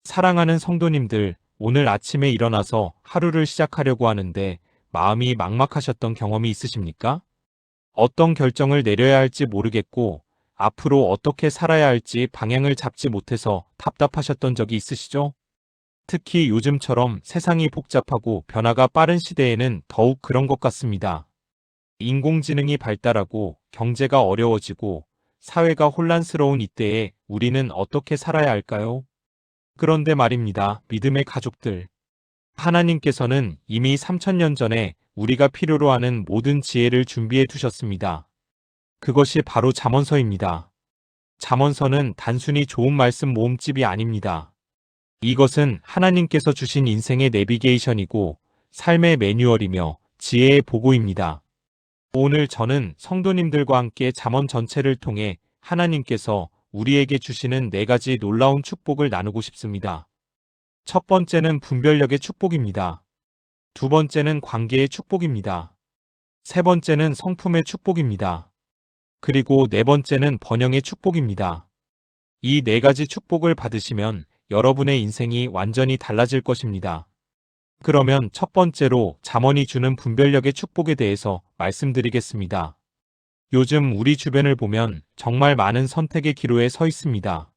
사랑하는 성도님들, 오늘 아침에 일어나서 하루를 시작하려고 하는데 마음이 막막하셨던 경험이 있으십니까? 어떤 결정을 내려야 할지 모르겠고 앞으로 어떻게 살아야 할지 방향을 잡지 못해서 답답하셨던 적이 있으시죠? 특히 요즘처럼 세상이 복잡하고 변화가 빠른 시대에는 더욱 그런 것 같습니다. 인공지능이 발달하고 경제가 어려워지고 사회가 혼란스러운 이때에 우리는 어떻게 살아야 할까요? 그런데 말입니다, 믿음의 가족들. 하나님께서는 이미 3000년 전에 우리가 필요로 하는 모든 지혜를 준비해 두셨습니다. 그것이 바로 잠언서입니다. 잠언서는 단순히 좋은 말씀 모음집이 아닙니다. 이것은 하나님께서 주신 인생의 내비게이션이고 삶의 매뉴얼이며 지혜의 보고입니다. 오늘 저는 성도님들과 함께 잠언 전체를 통해 하나님께서 우리에게 주시는 4가지 놀라운 축복을 나누고 싶습니다. 첫 번째는 분별력의 축복입니다. 두 번째는 관계의 축복입니다. 세 번째는 성품의 축복입니다. 그리고 네 번째는 번영의 축복입니다. 이 4가지 축복을 받으시면 여러분의 인생이 완전히 달라질 것입니다. 그러면 첫 번째로 잠언이 주는 분별력의 축복에 대해서 말씀드리겠습니다. 요즘 우리 주변을 보면 정말 많은 선택의 기로에 서 있습니다.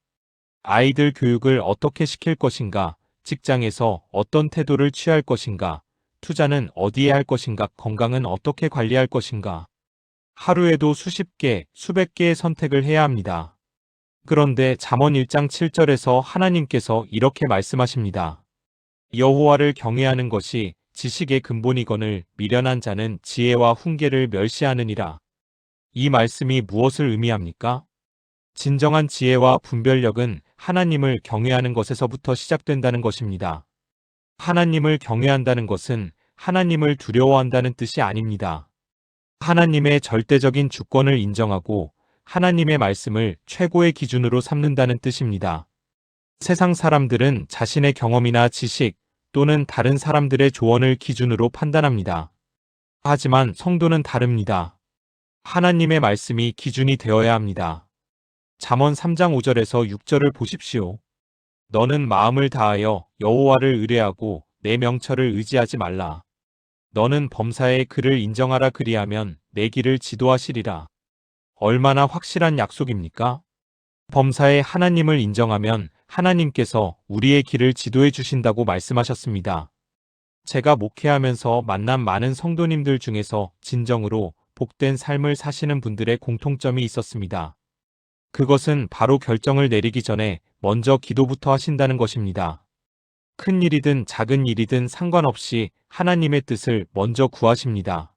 아이들 교육을 어떻게 시킬 것인가, 직장에서 어떤 태도를 취할 것인가, 투자는 어디에 할 것인가, 건강은 어떻게 관리할 것인가. 하루에도 수십 개, 수백 개의 선택을 해야 합니다. 그런데 잠언 1장 7절에서 하나님께서 이렇게 말씀하십니다. 여호와를 경외하는 것이 지식의 근본이거늘 미련한 자는 지혜와 훈계를 멸시하느니라. 이 말씀이 무엇을 의미합니까? 진정한 지혜와 분별력은 하나님을 경외하는 것에서부터 시작된다는 것입니다. 하나님을 경외한다는 것은 하나님을 두려워한다는 뜻이 아닙니다. 하나님의 절대적인 주권을 인정하고 하나님의 말씀을 최고의 기준으로 삼는다는 뜻입니다. 세상 사람들은 자신의 경험이나 지식 또는 다른 사람들의 조언을 기준으로 판단합니다. 하지만 성도는 다릅니다. 하나님의 말씀이 기준이 되어야 합니다. 잠언 3장 5절에서 6절을 보십시오. 너는 마음을 다하여 여호와를 의뢰하고 내 명철을 의지하지 말라. 너는 범사에 그를 인정하라 그리하면 내 길을 지도하시리라. 얼마나 확실한 약속입니까? 범사에 하나님을 인정하면 하나님께서 우리의 길을 지도해 주신다고 말씀하셨습니다. 제가 목회하면서 만난 많은 성도님들 중에서 진정으로 복된 삶을 사시는 분들의 공통점이 있었습니다. 그것은 바로 결정을 내리기 전에 먼저 기도부터 하신다는 것입니다. 큰 일이든 작은 일이든 상관없이 하나님의 뜻을 먼저 구하십니다.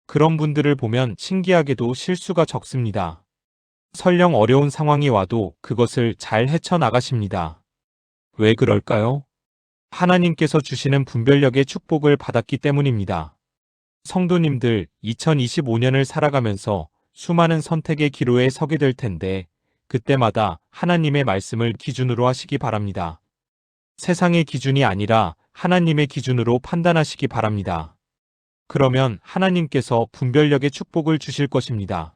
그런 분들을 보면 신기하게도 실수가 적습니다. 설령 어려운 상황이 와도 그것을 잘 헤쳐나가십니다. 왜 그럴까요? 하나님께서 주시는 분별력의 축복을 받았기 때문입니다. 성도님들, 2025년을 살아가면서 수많은 선택의 기로에 서게 될 텐데 그때마다 하나님의 말씀을 기준으로 하시기 바랍니다. 세상의 기준이 아니라 하나님의 기준으로 판단하시기 바랍니다. 그러면 하나님께서 분별력의 축복을 주실 것입니다.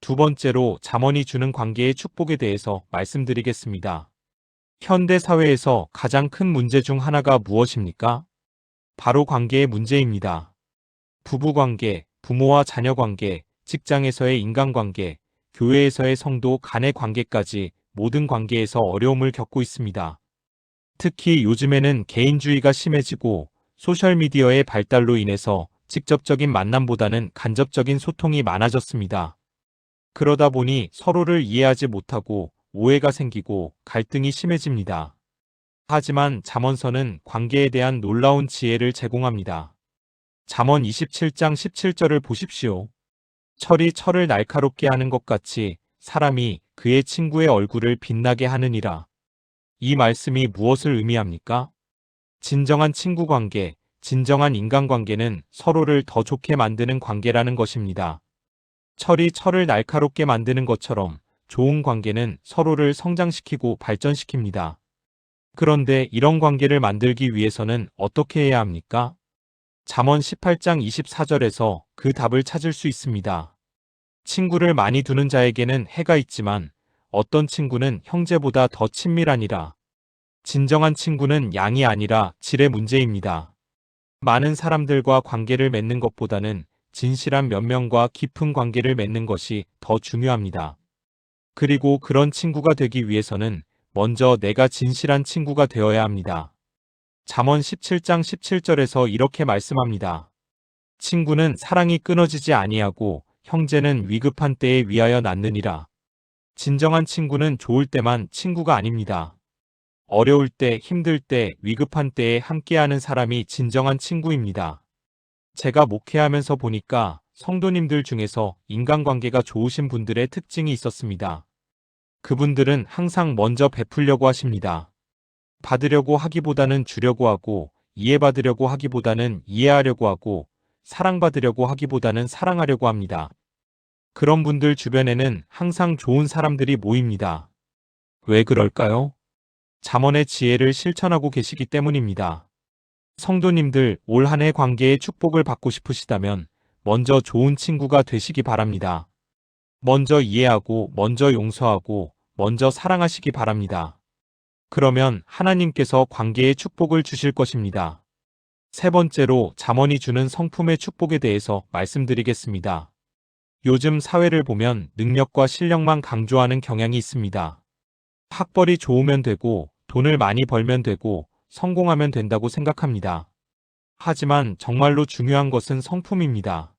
두 번째로 잠언이 주는 관계의 축복에 대해서 말씀드리겠습니다. 현대 사회에서 가장 큰 문제 중 하나가 무엇입니까? 바로 관계의 문제입니다. 부부관계, 부모와 자녀 관계, 직장에서의 인간관계, 교회에서의 성도 간의 관계까지 모든 관계에서 어려움을 겪고 있습니다. 특히 요즘에는 개인주의가 심해지고 소셜미디어의 발달로 인해서 직접적인 만남보다는 간접적인 소통이 많아졌습니다. 그러다 보니 서로를 이해하지 못하고 오해가 생기고 갈등이 심해집니다. 하지만 잠언서는 관계에 대한 놀라운 지혜를 제공합니다. 잠언 27장 17절을 보십시오. 철이 철을 날카롭게 하는 것 같이 사람이 그의 친구의 얼굴을 빛나게 하느니라. 이 말씀이 무엇을 의미합니까? 진정한 친구 관계, 진정한 인간관계는 서로를 더 좋게 만드는 관계라는 것입니다. 철이 철을 날카롭게 만드는 것처럼 좋은 관계는 서로를 성장시키고 발전시킵니다. 그런데 이런 관계를 만들기 위해서는 어떻게 해야 합니까? 잠언 18장 24절에서 그 답을 찾을 수 있습니다. 친구를 많이 두는 자에게는 해가 있지만 어떤 친구는 형제보다 더 친밀하니라. 진정한 친구는 양이 아니라 질의 문제입니다. 많은 사람들과 관계를 맺는 것보다는 진실한 몇 명과 깊은 관계를 맺는 것이 더 중요합니다. 그리고 그런 친구가 되기 위해서는 먼저 내가 진실한 친구가 되어야 합니다. 잠언 17장 17절에서 이렇게 말씀합니다. 친구는 사랑이 끊어지지 아니하고 형제는 위급한 때에 위하여 낳느니라. 진정한 친구는 좋을 때만 친구가 아닙니다. 어려울 때, 힘들 때, 위급한 때에 함께하는 사람이 진정한 친구입니다. 제가 목회하면서 보니까 성도님들 중에서 인간관계가 좋으신 분들의 특징이 있었습니다. 그분들은 항상 먼저 베풀려고 하십니다. 받으려고 하기보다는 주려고 하고, 이해받으려고 하기보다는 이해하려고 하고, 사랑받으려고 하기보다는 사랑하려고 합니다. 그런 분들 주변에는 항상 좋은 사람들이 모입니다. 왜 그럴까요? 잠언의 지혜를 실천하고 계시기 때문입니다. 성도님들, 올 한 해 관계의 축복을 받고 싶으시다면 먼저 좋은 친구가 되시기 바랍니다. 먼저 이해하고, 먼저 용서하고, 먼저 사랑하시기 바랍니다. 그러면 하나님께서 관계의 축복을 주실 것입니다. 세 번째로 잠언이 주는 성품의 축복에 대해서 말씀드리겠습니다. 요즘 사회를 보면 능력과 실력만 강조하는 경향이 있습니다. 학벌이 좋으면 되고, 돈을 많이 벌면 되고, 성공하면 된다고 생각합니다. 하지만 정말로 중요한 것은 성품입니다.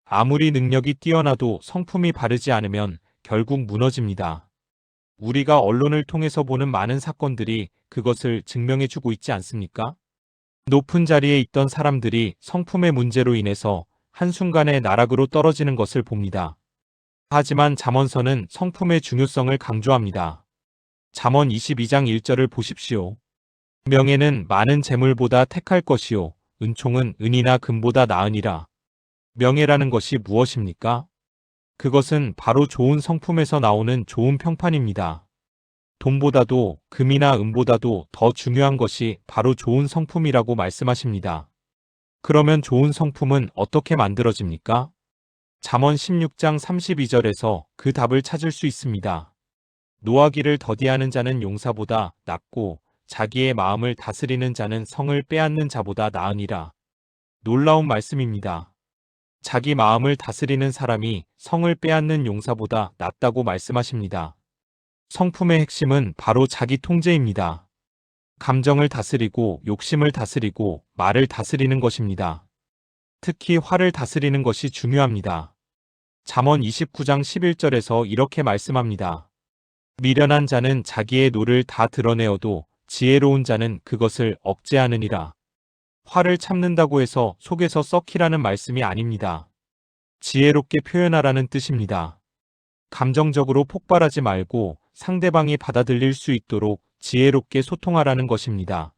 아무리 능력이 뛰어나도 성품이 바르지 않으면 결국 무너집니다. 우리가 언론을 통해서 보는 많은 사건들이 그것을 증명해주고 있지 않습니까? 높은 자리에 있던 사람들이 성품의 문제로 인해서 한순간에 나락으로 떨어지는 것을 봅니다. 하지만 잠언서는 성품의 중요성을 강조합니다. 잠언 22장 1절을 보십시오. 명예는 많은 재물보다 택할 것이요 은총은 은이나 금보다 나으니라. 명예라는 것이 무엇입니까? 그것은 바로 좋은 성품에서 나오는 좋은 평판입니다. 돈보다도 금이나 은보다도 더 중요한 것이 바로 좋은 성품이라고 말씀하십니다. 그러면 좋은 성품은 어떻게 만들어집니까? 잠언 16장 32절에서 그 답을 찾을 수 있습니다. 노하기를 더디하는 자는 용사보다 낫고 자기의 마음을 다스리는 자는 성을 빼앗는 자보다 나으니라. 놀라운 말씀입니다. 자기 마음을 다스리는 사람이 성을 빼앗는 용사보다 낫다고 말씀하십니다. 성품의 핵심은 바로 자기 통제입니다. 감정을 다스리고 욕심을 다스리고 말을 다스리는 것입니다. 특히 화를 다스리는 것이 중요합니다. 잠언 29장 11절에서 이렇게 말씀합니다. 미련한 자는 자기의 노를 다 드러내어도 지혜로운 자는 그것을 억제하느니라. 화를 참는다고 해서 속에서 썩히라는 말씀이 아닙니다. 지혜롭게 표현하라는 뜻입니다. 감정적으로 폭발하지 말고 상대방이 받아들일 수 있도록 지혜롭게 소통하라는 것입니다.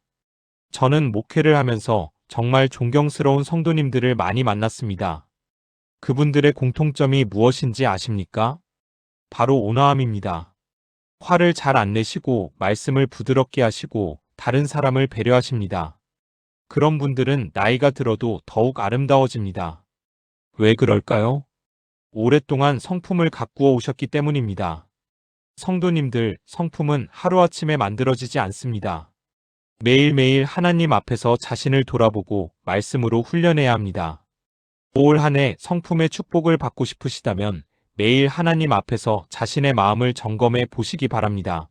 저는 목회를 하면서 정말 존경스러운 성도님들을 많이 만났습니다. 그분들의 공통점이 무엇인지 아십니까? 바로 온화함입니다. 화를 잘 안 내시고 말씀을 부드럽게 하시고 다른 사람을 배려하십니다. 그런 분들은 나이가 들어도 더욱 아름다워집니다. 왜 그럴까요? 오랫동안 성품을 가꾸어 오셨기 때문입니다. 성도님들, 성품은 하루아침에 만들어지지 않습니다. 매일매일 하나님 앞에서 자신을 돌아보고 말씀으로 훈련해야 합니다. 올 한 해 성품의 축복을 받고 싶으시다면 매일 하나님 앞에서 자신의 마음을 점검해 보시기 바랍니다.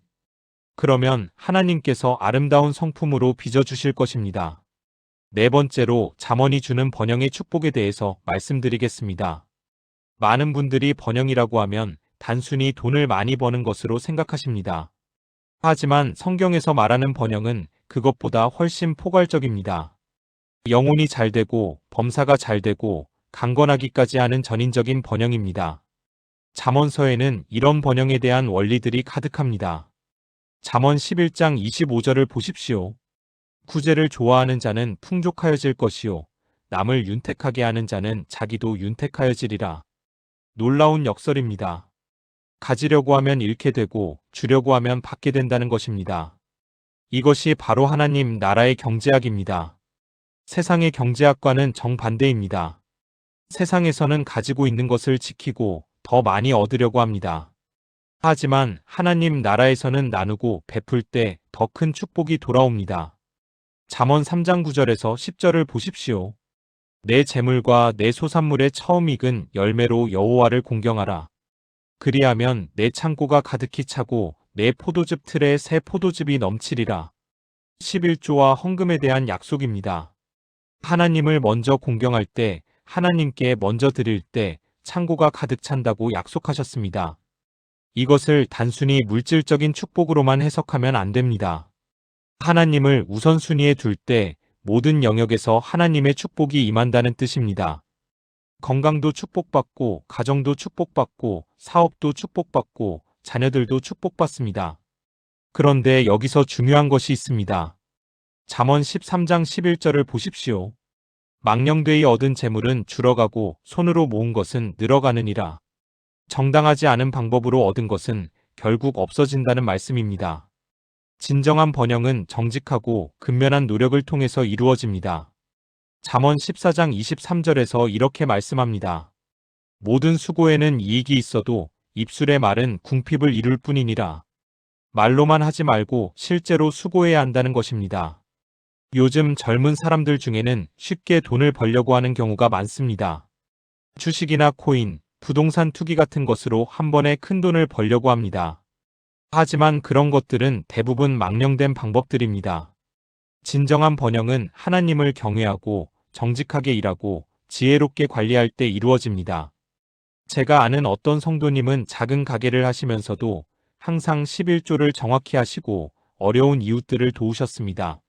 그러면 하나님께서 아름다운 성품으로 빚어주실 것입니다. 네 번째로 잠언이 주는 번영의 축복에 대해서 말씀드리겠습니다. 많은 분들이 번영이라고 하면 단순히 돈을 많이 버는 것으로 생각하십니다. 하지만 성경에서 말하는 번영은 그것보다 훨씬 포괄적입니다. 영혼이 잘 되고 범사가 잘 되고 강건하기까지 하는 전인적인 번영입니다. 잠언서에는 이런 번영에 대한 원리들이 가득합니다. 잠언 11장 25절을 보십시오. 구제를 좋아하는 자는 풍족하여질 것이요 남을 윤택하게 하는 자는 자기도 윤택하여지리라. 놀라운 역설입니다. 가지려고 하면 잃게 되고 주려고 하면 받게 된다는 것입니다. 이것이 바로 하나님 나라의 경제학입니다. 세상의 경제학과는 정반대입니다. 세상에서는 가지고 있는 것을 지키고 더 많이 얻으려고 합니다. 하지만 하나님 나라에서는 나누고 베풀 때 더 큰 축복이 돌아옵니다. 잠언 3장 9절에서 10절을 보십시오. 내 재물과 내 소산물의 처음 익은 열매로 여호와를 공경하라. 그리하면 내 창고가 가득히 차고 내 포도즙 틀에 새 포도즙이 넘치리라. 11조와 헌금에 대한 약속입니다. 하나님을 먼저 공경할 때, 하나님께 먼저 드릴 때 창고가 가득 찬다고 약속하셨습니다. 이것을 단순히 물질적인 축복으로만 해석하면 안 됩니다. 하나님을 우선순위에 둘 때 모든 영역에서 하나님의 축복이 임한다는 뜻입니다. 건강도 축복받고, 가정도 축복받고, 사업도 축복받고, 자녀들도 축복받습니다. 그런데 여기서 중요한 것이 있습니다. 잠언 13장 11절을 보십시오. 망령되이 얻은 재물은 줄어가고 손으로 모은 것은 늘어가느니라. 정당하지 않은 방법으로 얻은 것은 결국 없어진다는 말씀입니다. 진정한 번영은 정직하고 근면한 노력을 통해서 이루어집니다. 잠언 14장 23절에서 이렇게 말씀합니다. 모든 수고에는 이익이 있어도 입술의 말은 궁핍을 이룰 뿐이니라. 말로만 하지 말고 실제로 수고해야 한다는 것입니다. 요즘 젊은 사람들 중에는 쉽게 돈을 벌려고 하는 경우가 많습니다. 주식이나 코인, 부동산 투기 같은 것으로 한 번에 큰 돈을 벌려고 합니다. 하지만 그런 것들은 대부분 망령된 방법들입니다. 진정한 번영은 하나님을 경외하고 정직하게 일하고 지혜롭게 관리할 때 이루어집니다. 제가 아는 어떤 성도님은 작은 가게를 하시면서도 항상 11조를 정확히 하시고 어려운 이웃들을 도우셨습니다.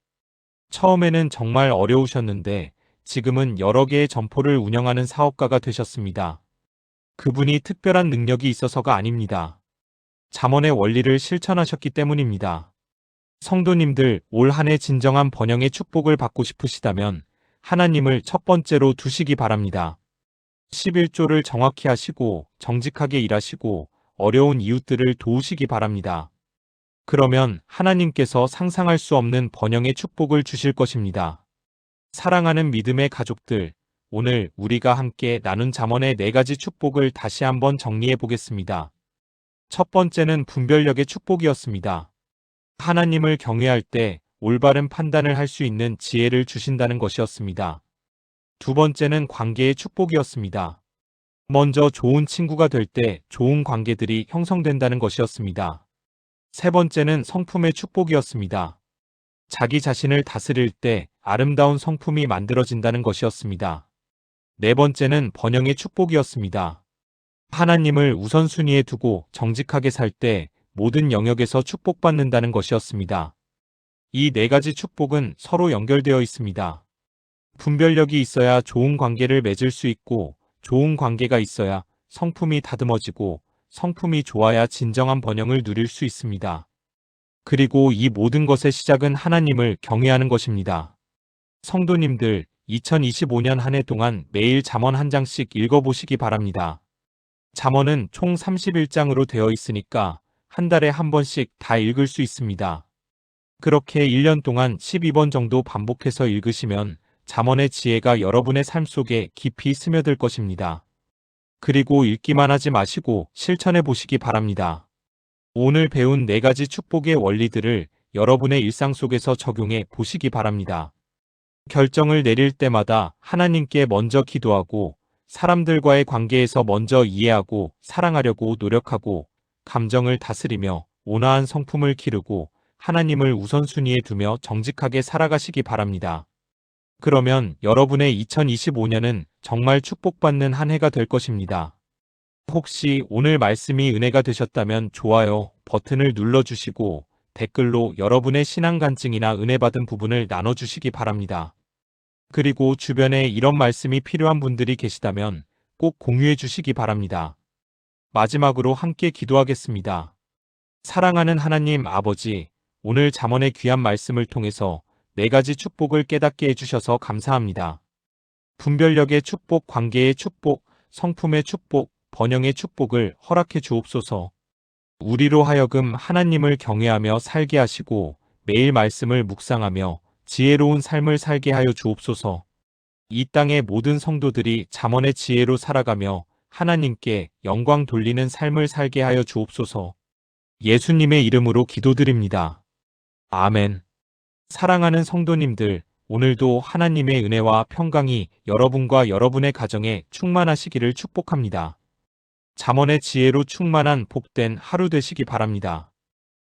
처음에는 정말 어려우셨는데 지금은 여러 개의 점포를 운영하는 사업가가 되셨습니다. 그분이 특별한 능력이 있어서가 아닙니다. 잠언의 원리를 실천하셨기 때문입니다. 성도님들, 올 한 해 진정한 번영의 축복을 받고 싶으시다면 하나님을 첫 번째로 두시기 바랍니다. 11조를 정확히 하시고 정직하게 일하시고 어려운 이웃들을 도우시기 바랍니다. 그러면 하나님께서 상상할 수 없는 번영의 축복을 주실 것입니다. 사랑하는 믿음의 가족들, 오늘 우리가 함께 나눈 잠언의 4가지 축복을 다시 한번 정리해 보겠습니다. 첫 번째는 분별력의 축복이었습니다. 하나님을 경외할 때 올바른 판단을 할 수 있는 지혜를 주신다는 것이었습니다. 두 번째는 관계의 축복이었습니다. 먼저 좋은 친구가 될 때 좋은 관계들이 형성된다는 것이었습니다. 세 번째는 성품의 축복이었습니다. 자기 자신을 다스릴 때 아름다운 성품이 만들어진다는 것이었습니다. 네 번째는 번영의 축복이었습니다. 하나님을 우선순위에 두고 정직하게 살 때 모든 영역에서 축복받는다는 것이었습니다. 이 4가지 축복은 서로 연결되어 있습니다. 분별력이 있어야 좋은 관계를 맺을 수 있고, 좋은 관계가 있어야 성품이 다듬어지고, 성품이 좋아야 진정한 번영을 누릴 수 있습니다. 그리고 이 모든 것의 시작은 하나님을 경외하는 것입니다. 성도님들, 2025년 한 해 동안 매일 잠언 한 장씩 읽어보시기 바랍니다. 잠언은 총 31장으로 되어 있으니까 한 달에 한 번씩 다 읽을 수 있습니다. 그렇게 1년 동안 12번 정도 반복해서 읽으시면 잠언의 지혜가 여러분의 삶 속에 깊이 스며들 것입니다. 그리고 읽기만 하지 마시고 실천해 보시기 바랍니다. 오늘 배운 4가지 축복의 원리들을 여러분의 일상 속에서 적용해 보시기 바랍니다. 결정을 내릴 때마다 하나님께 먼저 기도하고 사람들과의 관계에서 먼저 이해하고 사랑하려고 노력하고 감정을 다스리며 온화한 성품을 기르고 하나님을 우선순위에 두며 정직하게 살아가시기 바랍니다. 그러면 여러분의 2025년은 정말 축복받는 한 해가 될 것입니다. 혹시 오늘 말씀이 은혜가 되셨다면 좋아요 버튼을 눌러주시고 댓글로 여러분의 신앙 간증이나 은혜 받은 부분을 나눠주시기 바랍니다. 그리고 주변에 이런 말씀이 필요한 분들이 계시다면 꼭 공유해 주시기 바랍니다. 마지막으로 함께 기도하겠습니다. 사랑하는 하나님 아버지, 오늘 잠언의 귀한 말씀을 통해서 4가지 축복을 깨닫게 해주셔서 감사합니다. 분별력의 축복, 관계의 축복, 성품의 축복, 번영의 축복을 허락해 주옵소서. 우리로 하여금 하나님을 경외하며 살게 하시고 매일 말씀을 묵상하며 지혜로운 삶을 살게 하여 주옵소서. 이 땅의 모든 성도들이 잠언의 지혜로 살아가며 하나님께 영광 돌리는 삶을 살게 하여 주옵소서. 예수님의 이름으로 기도드립니다. 아멘. 사랑하는 성도님들, 오늘도 하나님의 은혜와 평강이 여러분과 여러분의 가정에 충만하시기를 축복합니다. 잠언의 지혜로 충만한 복된 하루 되시기 바랍니다.